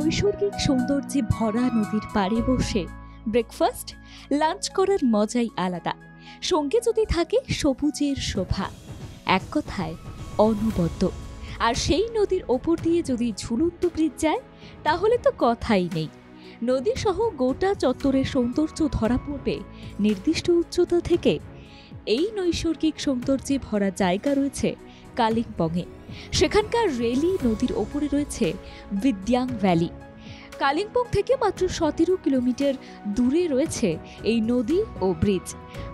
নৈসর্গিক সৌন্দর্যে ভরা নদীর পাড়ে বসে ব্রেকফাস্ট লাঞ্চ করার মজাই আলাদা। সঙ্গে যদি থাকে সবুজের শোভা, এক কথায় অনবদ্য। আর সেই নদীর ওপর দিয়ে যদি ঝুলন্ত ব্রিজ যায় তাহলে তো কথাই নেই। নদী সহ গোটা চত্বরের সৌন্দর্য ধরা পড়বে নির্দিষ্ট উচ্চতা থেকে। এই নৈসর্গিক সৌন্দর্যে ভরা জায়গা রয়েছে কালিম্পংয়ে। সেখানকার রেলি নদীর ওপরে রয়েছে বিদ্যাং ভ্যালি। কালিম্পং থেকে মাত্র 17 কিলোমিটার দূরে রয়েছে এই নদী ও ব্রিজ।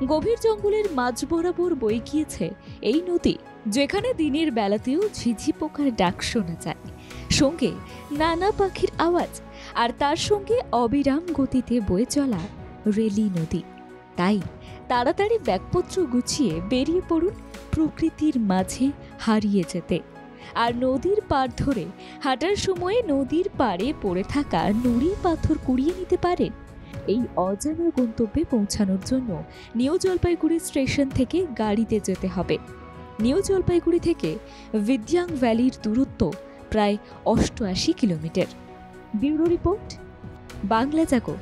গভীর জঙ্গলের মাঝ বরাবর বয়ে গিয়েছে এই নদী, যেখানে দিনের বেলাতেও ঝিঝি পোকার ডাক শোনা যায়, সঙ্গে নানা পাখির আওয়াজ, আর তার সঙ্গে অবিরাম গতিতে বয়ে চলা রেলি নদী। তাই তাড়াতাড়ি ব্যাগপত্র গুছিয়ে বেরিয়ে পড়ুন প্রকৃতির মাঝে হারিয়ে যেতে। আর নদীর পাড় ধরে হাঁটার সময়ে নদীর পাড়ে পড়ে থাকা নুড়ি পাথর কুড়িয়ে নিতে পারেন। এই অজানা গন্তব্যে পৌঁছানোর জন্য নিউ জলপাইগুড়ি স্টেশন থেকে গাড়িতে যেতে হবে। নিউ জলপাইগুড়ি থেকে বিদ্যাং ভ্যালির দূরত্ব প্রায় 88 কিলোমিটার। ব্যুরো রিপোর্ট, বাংলা জাগো।